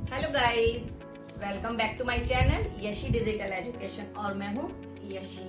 Hello guys, welcome back to my channel Yashi digital education और मैं हूँ यशी।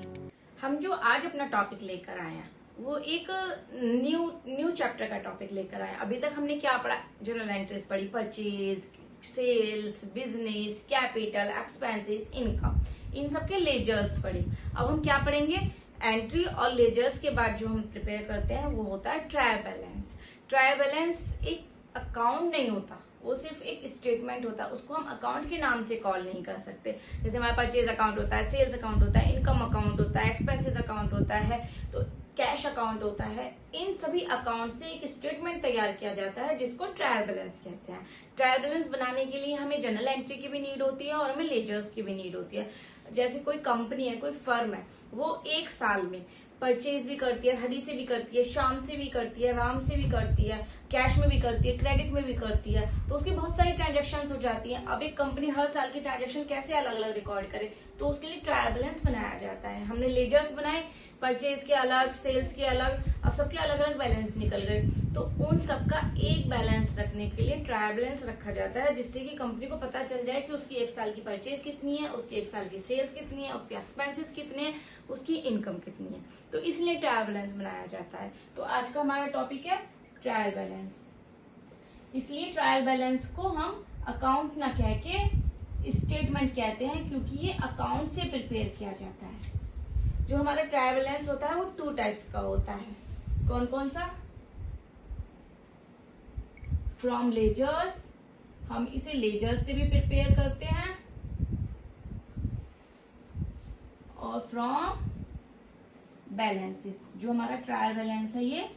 हम जो आज अपना टॉपिक लेकर आए हैं वो एक न्यू चैप्टर का टॉपिक लेकर आए हैं। अभी तक हमने क्या पढ़ा? जनरल एंट्रीज पढ़ी, purchase, sales, business, capital, expenses, income, इन सब के लेजर्स पढ़े। अब हम क्या पढ़ेंगे? एंट्री और लेजर्स के बाद जो हम प्रिपेयर करते हैं वो होता है ट्रायल बैलेंस। ट्रायल बैलेंस एक अकाउंट नहीं होता, वो सिर्फ एक स्टेटमेंट होता है। उसको हम अकाउंट के नाम से कॉल नहीं कर सकते। जैसे हमारे परचेज अकाउंट होता है, सेल्स अकाउंट होता है, इनकम अकाउंट होता है, एक्सपेंसेस अकाउंट होता है, तो कैश अकाउंट होता है। इन सभी अकाउंट से एक स्टेटमेंट तैयार किया जाता है जिसको ट्रायल बैलेंस कहते हैं। ट्रायल बैलेंस बनाने के लिए हमें जनरल एंट्री की भी नीड होती है और हमें लेजर्स की भी नीड होती है। जैसे कोई कंपनी है, कोई फर्म है, वो एक साल में परचेज भी करती है, हरी से भी करती है, शाम से भी करती है, राम से भी करती है, कैश में भी करती है, क्रेडिट में भी करती है, तो उसकी बहुत सारी ट्रांजेक्शन हो जाती हैं। अब एक कंपनी हर साल की ट्रांजेक्शन कैसे अलग अलग रिकॉर्ड करे, तो उसके लिए ट्रायल बैलेंस बनाया जाता है। हमने लेजर्स बनाए, परचेज के अलग, सेल्स के अलग, अब सबके अलग अलग बैलेंस निकल गए, तो उन सबका एक बैलेंस रखने के लिए ट्रायल बैलेंस रखा जाता है, जिससे कि कंपनी को पता चल जाए कि उसकी एक साल की परचेज कितनी है, उसकी एक साल की सेल्स कितनी है, उसके एक्सपेंसेस कितने हैं, उसकी इनकम कितनी है। तो इसलिए ट्रायल बैलेंस बनाया जाता है। तो आज का हमारा टॉपिक है ट्रायल बैलेंस। इसलिए ट्रायल बैलेंस को हम अकाउंट ना कह के स्टेटमेंट कहते हैं, क्योंकि ये अकाउंट से प्रिपेयर किया जाता है। जो हमारा ट्रायल बैलेंस होता है वो 2 टाइप्स का होता है। कौन कौन सा? फ्रॉम लेजर्स, हम इसे लेजर्स से भी प्रिपेयर करते हैं, और फ्रॉम बैलेंसेस। जो हमारा ट्रायल बैलेंस है ये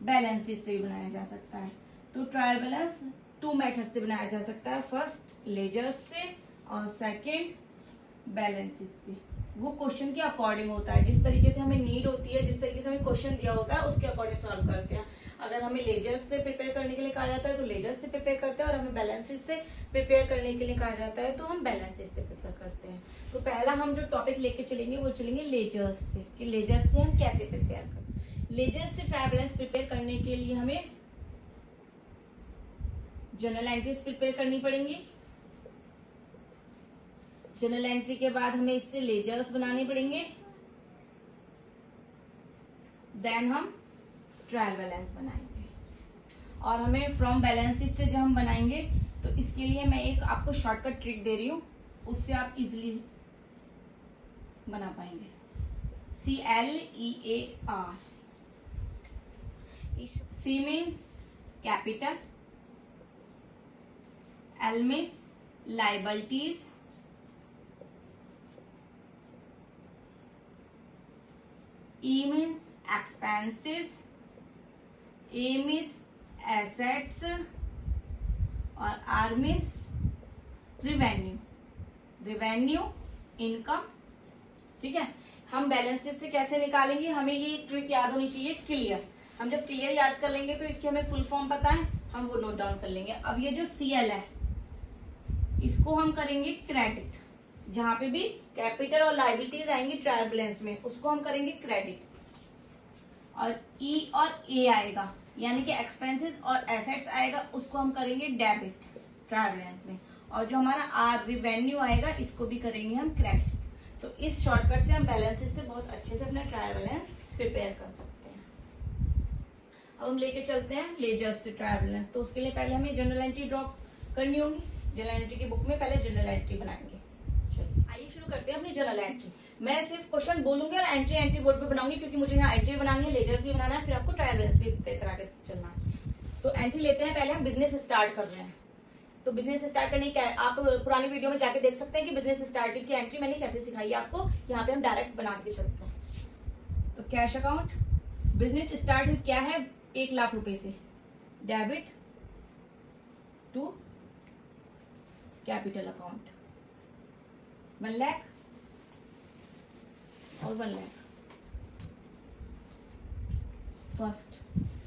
बैलेंसेस से भी बनाया जा सकता है। तो ट्रायल बैलेंस 2 मेथड से बनाया जा सकता है, फर्स्ट लेजर्स से और सेकंड बैलेंसेस से। वो क्वेश्चन के अकॉर्डिंग होता है, जिस तरीके से हमें नीड होती है, जिस तरीके से हमें क्वेश्चन दिया होता है उसके अकॉर्डिंग सॉल्व करते हैं। अगर हमें लेजर्स से प्रिपेयर करने के लिए कहा जाता है तो लेजर्स से प्रिपेयर करते हैं, और हमें बैलेंसेस से प्रिपेयर करने के लिए कहा जाता है तो हम बैलेंसेस से प्रिपेयर करते हैं। तो पहला हम जो टॉपिक लेके चलेंगे वो चलेंगे लेजर्स से, कि लेजर्स से हम कैसे प्रिपेयर करें। लेजर्स से ट्रायल बैलेंस प्रिपेयर करने के लिए हमें जनरल एंट्रीज प्रिपेयर करनी पड़ेंगी। जनरल एंट्री के बाद हमें इससे लेजर्स बनाने पड़ेंगे, देन हम ट्रायल बैलेंस बनाएंगे। और हमें फ्रॉम बैलेंसेस से जब हम बनाएंगे तो इसके लिए मैं एक आपको शॉर्टकट ट्रिक दे रही हूं, उससे आप इजीली बना पाएंगे। CLEAR। C means capital, L means liabilities, E means expenses, A means assets और R means revenue। revenue, income। ठीक है, हम बैलेंसेस से कैसे निकालेंगे, हमें ये ट्रिक याद होनी चाहिए, क्लियर। हम जब क्लियर याद कर लेंगे तो इसकी हमें फुल फॉर्म पता है, हम वो नोट डाउन कर लेंगे। अब ये जो CL है इसको हम करेंगे क्रेडिट, जहां पे भी कैपिटल और लाइबिलिटीज आएंगी ट्रायल बैलेंस में उसको हम करेंगे क्रेडिट। और E और A आएगा, यानी कि एक्सपेंसेस और एसेट्स आएगा, उसको हम करेंगे डेबिट ट्रायल बैलेंस में। और जो हमारा R रिवेन्यू आएगा इसको भी करेंगे हम क्रेडिट। तो इस शॉर्टकट से हम बैलेंसेस से बहुत अच्छे से अपना ट्रायल बैलेंस प्रिपेयर कर सकते हैं। अब हम लेके चलते हैं लेजर्स से ट्रायल बैलेंस। तो उसके लिए पहले हमें जनरल एंट्री ड्रॉ करनी होगी। जनरल एंट्री की बुक में पहले जनरल एंट्री बनाएंगे। आइए शुरू करते हैं अपनी जनरल एंट्री। मैं सिर्फ क्वेश्चन बोलूंगी और एंट्री बोर्ड पे बनाऊंगी, क्योंकि मुझे यहाँ एंट्री बनानी है, लेजर्स भी बनाना है, फिर आपको ट्रायल बैलेंस भी प्रिपेयर करा के चलना है। तो एंट्री लेते हैं, पहले हम बिजनेस स्टार्ट कर रहे हैं। तो बिजनेस स्टार्ट करने की आप पुरानी वीडियो में जाके देख सकते हैं कि बिजनेस स्टार्टिंग की एंट्री मैंने कैसे सिखाई है आपको। यहाँ पे हम डायरेक्ट बना के चलते हैं। तो कैश अकाउंट, बिजनेस स्टार्ट क्या है, 1 लाख रुपए से, debit to capital account 1 lakh और 1 लाख फर्स्ट।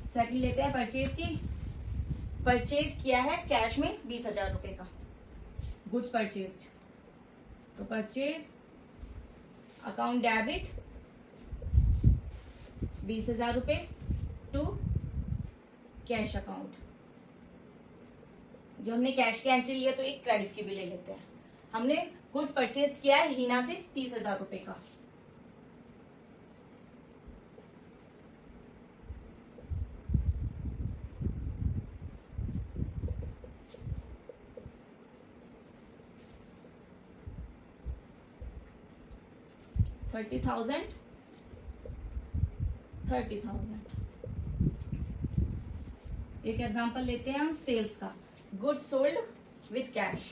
सेकंड लेते हैं परचेज की। परचेज किया है कैश में 20,000 रुपए का, गुड्स परचेज्ड। तो परचेज अकाउंट डेबिट 20,000 रुपए टू कैश अकाउंट जो हमने कैश की एंट्री लिया तो एक क्रेडिट की भी ले लेते हैं। हमने गुड परचेज किया है हीना से 30,000 रुपए का। $30,000 एक एग्जांपल लेते हैं हम सेल्स का। गुड्स सोल्ड विथ कैश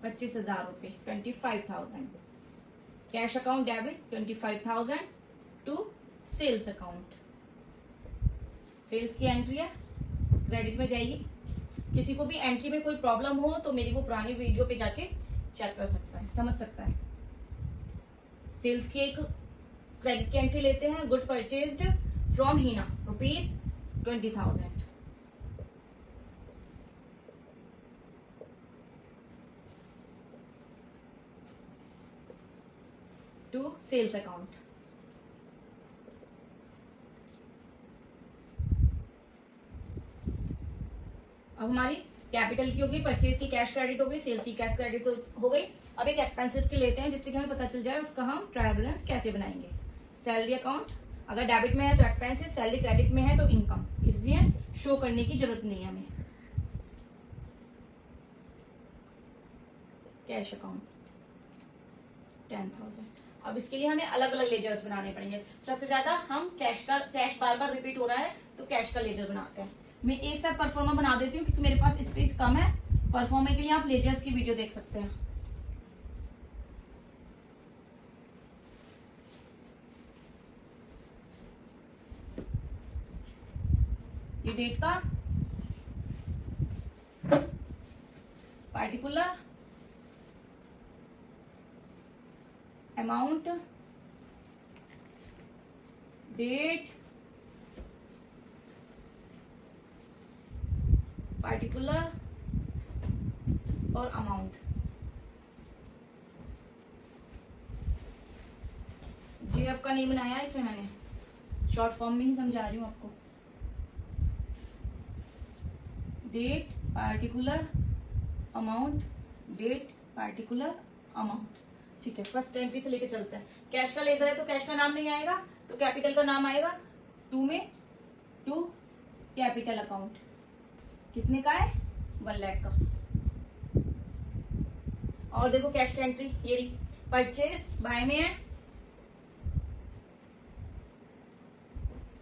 25,000 रुपए 25,000। Cash account debit 25,000 to sales account. Sales की एंट्री है, क्रेडिट में जाएगी। किसी को भी एंट्री में कोई प्रॉब्लम हो तो मेरी वो पुरानी वीडियो पे जाके चेक कर सकता है, समझ सकता है। सेल्स की एक क्रेडिट की एंट्री लेते हैं। Good purchased from Heena ₹20,000 to sales account. अब हमारी कैपिटल की हो गई, परचेज की कैश क्रेडिट हो गई, सेल्स की कैश क्रेडिट हो गई। अब एक एक्सपेंसेस की लेते हैं जिससे कि हमें पता चल जाए उसका हम ट्रायल बैलेंस कैसे बनाएंगे। सैलरी अकाउंट, अगर डेबिट में है तो एक्सपेंसेस, सैलरी क्रेडिट में है तो इनकम, इसलिए शो करने की जरूरत नहीं है हमें। Cash account 10,000। अब इसके लिए हमें अलग अलग लेजर्स बनाने पड़ेंगे। सबसे ज्यादा हम कैश बार बार रिपीट हो रहा है तो कैश का लेजर बनाते हैं। मैं एक साथ परफॉर्मा बना देती हूँ क्योंकि मेरे पास स्पेस कम है। परफॉर्मा के लिए आप लेजर्स की वीडियो देख सकते हैं। ये डेट का पार्टिकुलर अमाउंट, डेट, पार्टिकुलर और अमाउंट। जेएफ का नहीं बनाया इसमें मैंने, शॉर्ट फॉर्म में ही समझा रही हूं आपको। Date particular amount, date particular amount. ठीक है, फर्स्ट एंट्री से लेके चलते हैं। कैश का लेजर है तो कैश का नाम नहीं आएगा तो कैपिटल का नाम आएगा। टू में टू कैपिटल अकाउंट कितने का है 1 लाख का। और देखो कैश की एंट्री ये रही, परचेज बाय में है,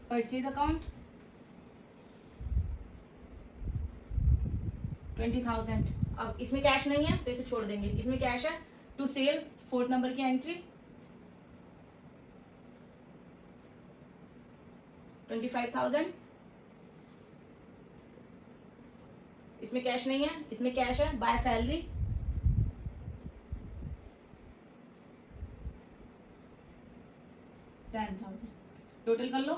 परचेज अकाउंट 20,000। अब इसमें कैश नहीं है तो इसे छोड़ देंगे। इसमें कैश है। टू सेल्स 4th नंबर की एंट्री 25,000। इसमें कैश नहीं है, इसमें कैश है। By salary 10,000। टोटल कर लो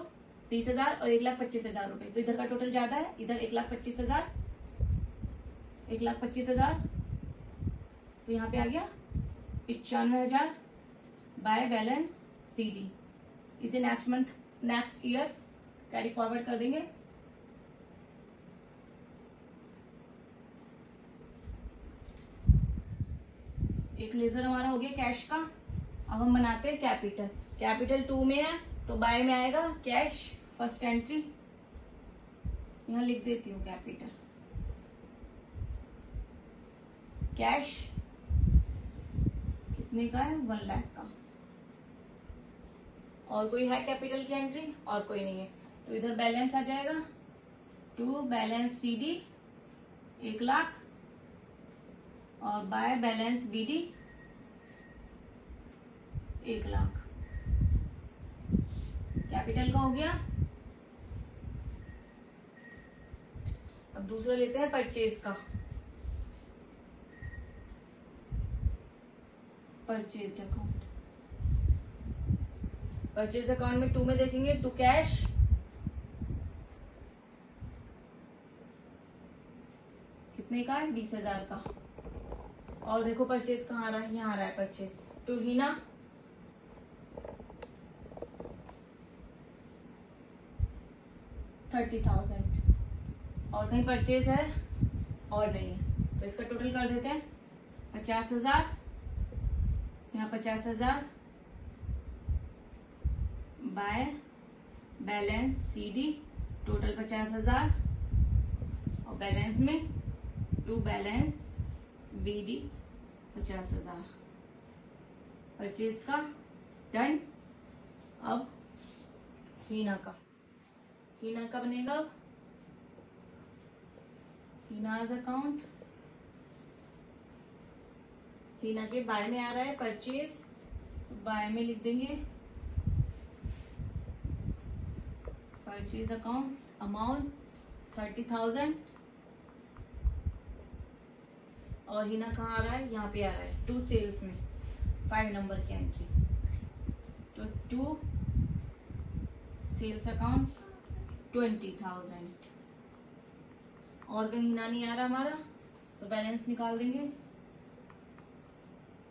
30,000 और 1,25,000 रुपए। तो इधर का टोटल ज्यादा है, इधर 1,25,000, 1,25,000 तो यहाँ पे आ गया 95,000 बाय बैलेंस सीडी। इसे next month next year carry forward कर देंगे। एक लेजर हमारा हो गया कैश का। अब हम बनाते हैं कैपिटल। कैपिटल 2 में है तो बाय में आएगा कैश, फर्स्ट एंट्री यहां लिख देती हूँ कैपिटल कैश कितने का है 1 लाख का। और कोई है कैपिटल की एंट्री? और कोई नहीं है तो इधर बैलेंस आ जाएगा टू बैलेंस सीडी 1 लाख और by balance BD 1 lakh. Capital का हो गया। अब दूसरा लेते हैं परचेज का। परचेज अकाउंट, परचेज अकाउंट में 2 में देखेंगे टू कैश कितने का है 20,000 का। और देखो परचेज कहाँ आ रहा है, यहाँ आ रहा है परचेज टू हीना 30,000 और कहीं परचेज है और नहीं है, तो इसका टोटल कर देते हैं 50,000, यहाँ 50,000 बाय बैलेंस CD, टोटल 50,000 और बैलेंस में टू बैलेंस BD 50,000 परचेज का डन। अब हीना का बनेगा। हीनाज अकाउंट, हीना के बाय में आ रहा है परचेज, तो बाय में लिख देंगे परचेज अकाउंट अमाउंट 30,000। और हीना कहाँ आ रहा है, यहाँ पे आ रहा है टू सेल्स में 5 नंबर की एंट्री, तो टू सेल्स अकाउंट 20,000। और कहीं हीना नहीं आ रहा हमारा, तो बैलेंस निकाल देंगे।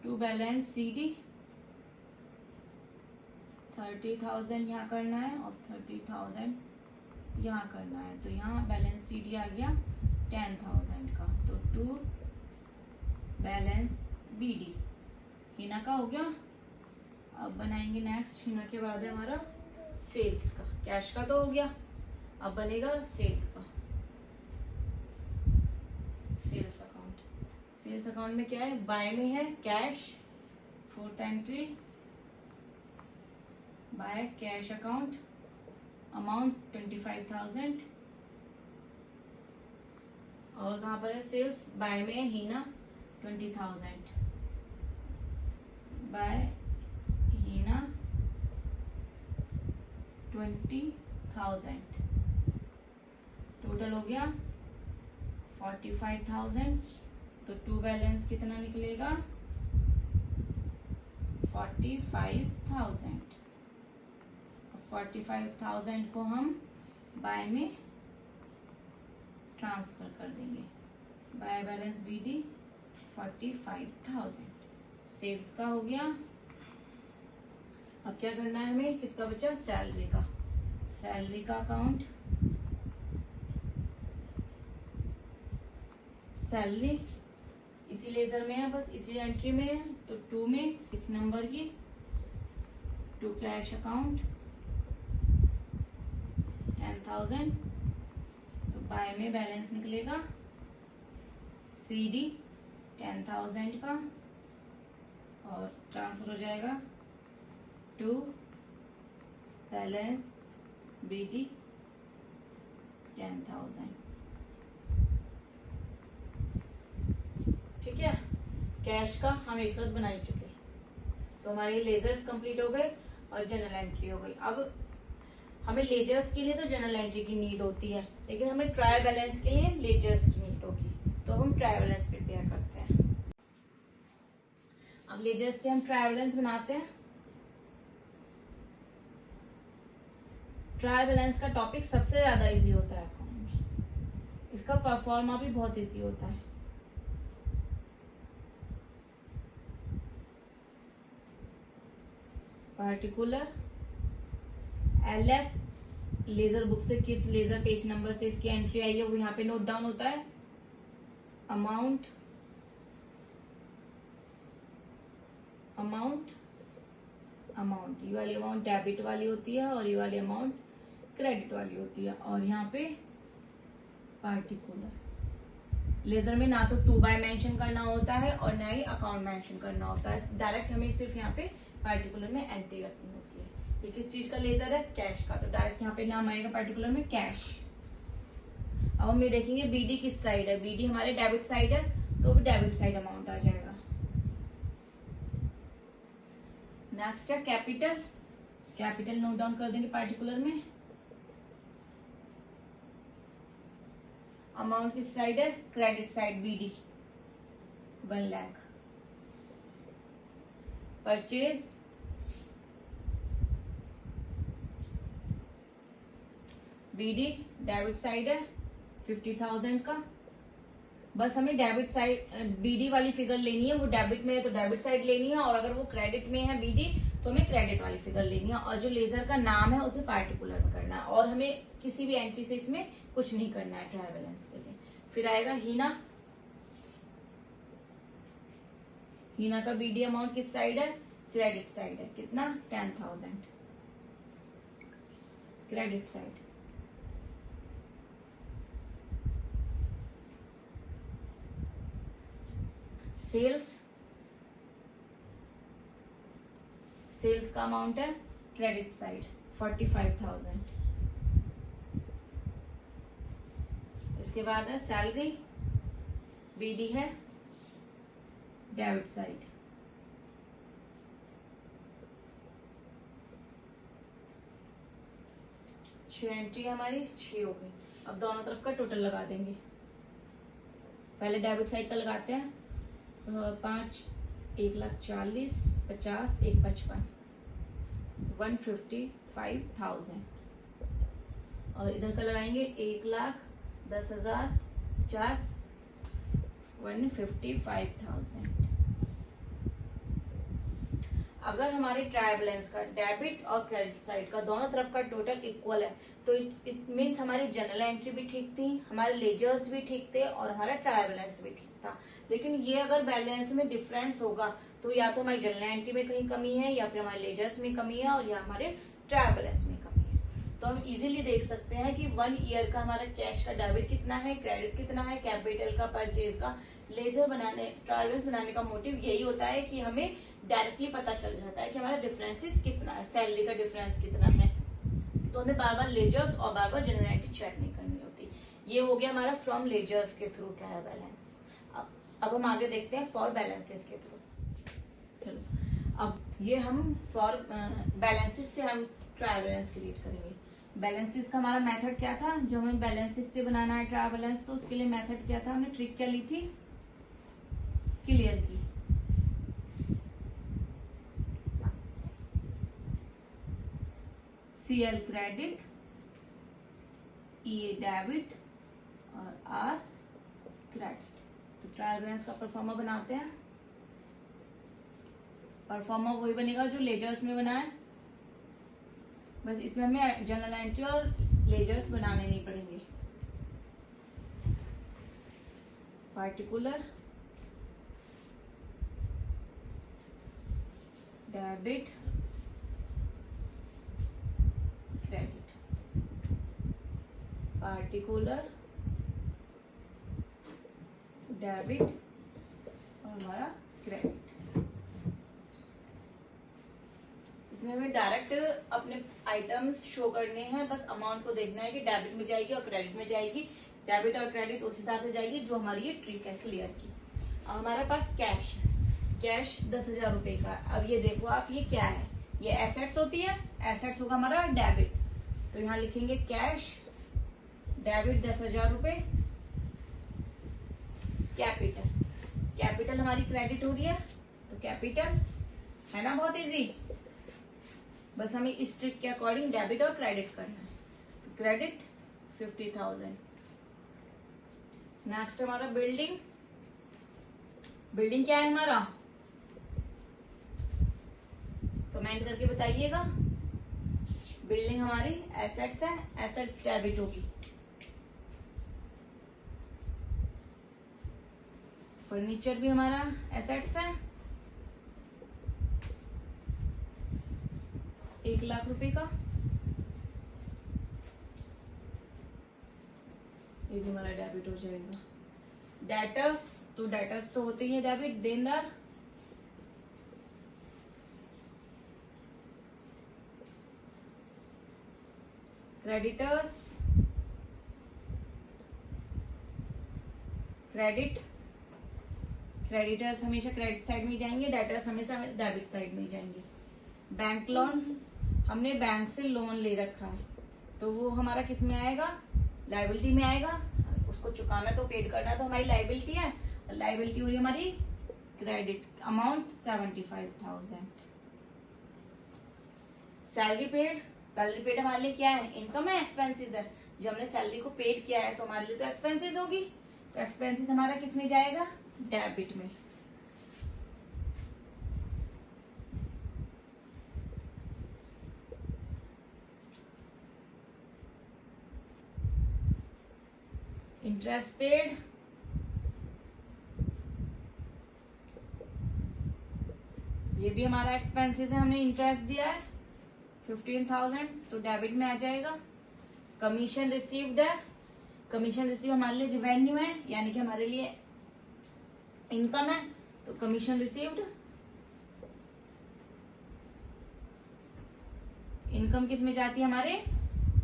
टू बैलेंस CD 30,000 यहाँ करना है और 30,000 यहाँ करना है, तो यहाँ बैलेंस CD आ गया 10,000 का, तो टू बैलेंस BD हीना का हो गया। अब बनाएंगे नेक्स्ट, हीना के बाद है हमारा सेल्स का। कैश का तो हो गया, अब बनेगा सेल्स का। सेल्स अकाउंट, सेल्स अकाउंट में क्या है, बाय में है cash, 4th entry by cash account amount 25,000। और कहां पर है सेल्स, बाय में है हीना 20,000 बाय हीना 20,000, टोटल हो गया 45,000। तो टू बैलेंस कितना निकलेगा 45,000। 45,000 को हम बाय में ट्रांसफर कर देंगे, बाय बैलेंस BD 45,000 सेल्स का हो गया। अब क्या करना है हमें, किसका बचा, सैलरी का। सैलरी का अकाउंट, सैलरी इसी लेजर में है, बस इसी एंट्री में है, तो 2 में 6 नंबर की टू कैश अकाउंट 10,000, तो बाय में बैलेंस निकलेगा CD 10,000 का और ट्रांसफर हो जाएगा टू बैलेंस BD 10,000। ठीक है, कैश का हम एक साथ बना ही चुके, तो हमारे लेजर्स कंप्लीट हो गए और जनरल एंट्री हो गई। अब हमें लेजर्स के लिए तो जनरल एंट्री की नीड होती है, लेकिन हमें ट्रायल बैलेंस के लिए लेजर्स की नीड होगी, तो हम ट्रायल बैलेंस प्रिपेयर करते हैं। अब लेजर्स से हम ट्रायल बैलेंस बनाते हैं। ट्रायल बैलेंस का टॉपिक सबसे ज्यादा इजी होता है अकाउंट में, इसका परफॉर्मा भी बहुत इजी होता है। पार्टिकुलर LF लेजर बुक से किस लेजर पेज नंबर से इसकी एंट्री आई है वो यहाँ पे नोट डाउन होता है। अमाउंट ये वाली अमाउंट डेबिट वाली होती है और ये वाली अमाउंट क्रेडिट वाली होती है। और यहाँ पे पार्टिकुलर लेजर में ना तो 2 बाय मेंशन करना होता है और ना ही अकाउंट मेंशन करना होता है, डायरेक्ट हमें सिर्फ यहाँ पे पार्टिकुलर में एंट्री रखनी होती है। ये किस चीज का लेजर है, कैश का, तो डायरेक्ट यहाँ पे नाम आएगा पार्टिकुलर में कैश। अब हम ये देखेंगे BD किस साइड है, BD हमारे डेबिट साइड है, तो डेबिट साइड अमाउंट आ जाएगा। नेक्स्ट है कैपिटल, कैपिटल नोट डाउन कर देंगे पार्टिकुलर में। अमाउंट किस साइड है, credit side BD 1 lakh. Purchase BD debit side है 50,000 का, बस हमें डेबिट साइड BD वाली फिगर लेनी है, वो डेबिट में है तो डेबिट साइड लेनी है, और अगर वो क्रेडिट में है BD तो हमें क्रेडिट वाली फिगर लेनी है, और जो लेजर का नाम है उसे पार्टिकुलर में करना है, और हमें किसी भी एंट्री से इसमें कुछ नहीं करना है ट्रायल बैलेंस के लिए। फिर आएगा हीना। हीना का बीडी अमाउंट किस साइड है? क्रेडिट साइड है। कितना? 10,000 क्रेडिट साइड। सेल्स का अमाउंट है क्रेडिट साइड 45,000। इसके बाद है सैलरी, बीडी है डेबिट साइड। छह एंट्री हमारी 6 हो गई। अब दोनों तरफ का टोटल लगा देंगे। पहले डेबिट साइड का लगाते हैं। 5 1,40,000 50 1 55 155,000। और इधर का लगाएंगे 1,10,000 50 155,000। अगर हमारे ट्रायल बैलेंस का डेबिट और क्रेडिट साइड का दोनों तरफ का टोटल इक्वल है तो इट मीन्स हमारी जनरल एंट्री भी ठीक थी, हमारे लेजर्स भी ठीक थे और हमारा ट्रायल बैलेंस भी ठीक था। लेकिन ये अगर बैलेंस में डिफरेंस होगा तो या तो हमारी जनरल एंट्री में कहीं कमी है, या फिर हमारे लेजर्स में कमी है, और या हमारे ट्रायल बैलेंस में कमी है। तो हम इजीली देख सकते हैं कि 1 ईयर का हमारा कैश का डेबिट कितना है, क्रेडिट कितना है, कैपिटल का, परचेज का। लेजर बनाने, ट्रायल बैलेंस बनाने का मोटिव यही होता है कि हमें डायरेक्टली पता चल जाता है कि हमारा डिफरेंसेस कितना है, सैलरी का डिफरेंस कितना है, तो हमें बार बार लेजर्स और बार बार जनरल एंट्री चेक नहीं करनी होती। ये हो गया हमारा फ्रॉम लेजर्स के थ्रू ट्रायल बैलेंस। अब हम आगे देखते हैं फॉर बैलेंसेस के थ्रू। चलो अब ये हम फॉर बैलेंसेस से हम ट्रायल बैलेंस क्रिएट करेंगे। बैलेंसेस का हमारा मेथड क्या था? जब हमें बैलेंसेस से बनाना है ट्रायल बैलेंस तो उसके लिए मेथड क्या था? हमने ट्रिक क्या ली थी? क्लियर की। CL क्रेडिट, EA डेबिट और R क्रेडिट। तो ट्रायल बैलेंस का परफॉर्मर बनाते हैं। परफॉर्मर वही बनेगा जो लेजर्स में बना है, बस इसमें हमें जनरल एंट्री और लेजर्स बनाने नहीं पड़ेंगे। Particular, debit, credit, particular, debit और हमारा क्रेडिट। इसमें हमें डायरेक्ट अपने आइटम्स शो करने हैं, बस अमाउंट को देखना है कि डेबिट में जाएगी और क्रेडिट में जाएगी। डेबिट और क्रेडिट उस हिसाब से जाएगी जो हमारी ये ट्रिक है क्लियर की। अब हमारे पास कैश 10,000 रुपए का। अब ये देखो आप, ये क्या है? ये एसेट्स होती है, एसेट्स होगा हमारा डेबिट। तो यहाँ लिखेंगे कैश डेबिट 10,000 रुपए। कैपिटल हमारी क्रेडिट हो रही है तो कैपिटल है ना, बहुत इजी। बस हमें इस ट्रिक के अकॉर्डिंग डेबिट और क्रेडिट करना है। तो क्रेडिट 50,000। नेक्स्ट हमारा बिल्डिंग क्या है हमारा? कमेंट करके बताइएगा। बिल्डिंग हमारी एसेट्स है, एसेट्स डेबिट होगी। फर्नीचर भी हमारा एसेट्स है, 1,00,000 रुपए का, ये भी हमारा डेबिट हो जाएगा। डेटर्स तो होते ही है डेबिट, देनदार। क्रेडिटर्स, क्रेडिटर्स हमेशा क्रेडिट साइड में जाएंगे, डेटर्स हमेशा डेबिट साइड में जाएंगे। बैंक लोन, हमने बैंक से लोन ले रखा है तो वो हमारा किस में आएगा? लायबिलिटी में आएगा। उसको चुकाना तो पेड करना तो हमारी लायबिलिटी है, लायबिलिटी हो रही है हमारी क्रेडिट। अमाउंट 75,000। सैलरी पेड हमारे लिए क्या है? इनकम है, एक्सपेंसेस है। जब हमने सैलरी को पेड किया है तो हमारे लिए तो एक्सपेंसेस होगी, तो एक्सपेंसेस हमारा किस में जाएगा? डेबिट में। इंटरेस्ट पेड, ये भी हमारा एक्सपेंसेस है, हमने इंटरेस्ट दिया है 15,000 तो डेबिट में आ जाएगा। कमीशन रिसीव्ड है, कमीशन रिसीव हमारे लिए रेवेन्यू है, यानी कि हमारे लिए इनकम है, तो कमीशन रिसीव्ड। इनकम किस में जाती है? हमारे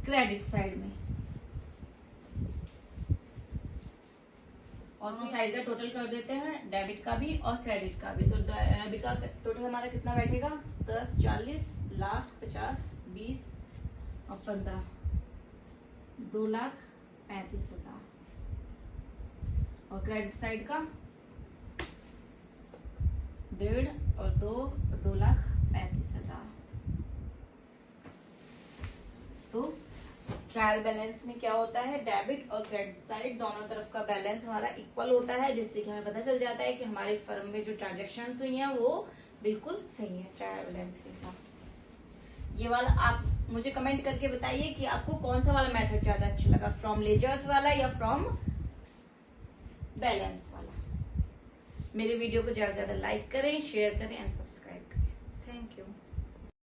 क्रेडिट साइड में। और वो साइड का टोटल कर देते हैं, डेबिट का भी और क्रेडिट का भी। तो डेबिट का टोटल हमारा कितना बैठेगा? 10, 40, लाख, 50, 20 और 15, 2,35,000। और क्रेडिट साइड का 1.5 और 2,35,000। तो ट्रायल बैलेंस में क्या होता है? डेबिट और क्रेडिट साइड दोनों तरफ का बैलेंस हमारा इक्वल होता है, जिससे कि हमें पता चल जाता है कि हमारी फर्म में जो ट्रांजेक्शन्स हुई हैं वो बिल्कुल सही है ट्रायल बैलेंस के हिसाब से। ये वाला आप मुझे कमेंट करके बताइए कि आपको कौन सा वाला मेथड ज्यादा अच्छा लगा, फ्रॉम लेजर्स वाला या फ्रॉम बैलेंस वाला। मेरे वीडियो को ज्यादा से ज्यादा लाइक करें, शेयर करें एंड सब्सक्राइब करें। Thank you.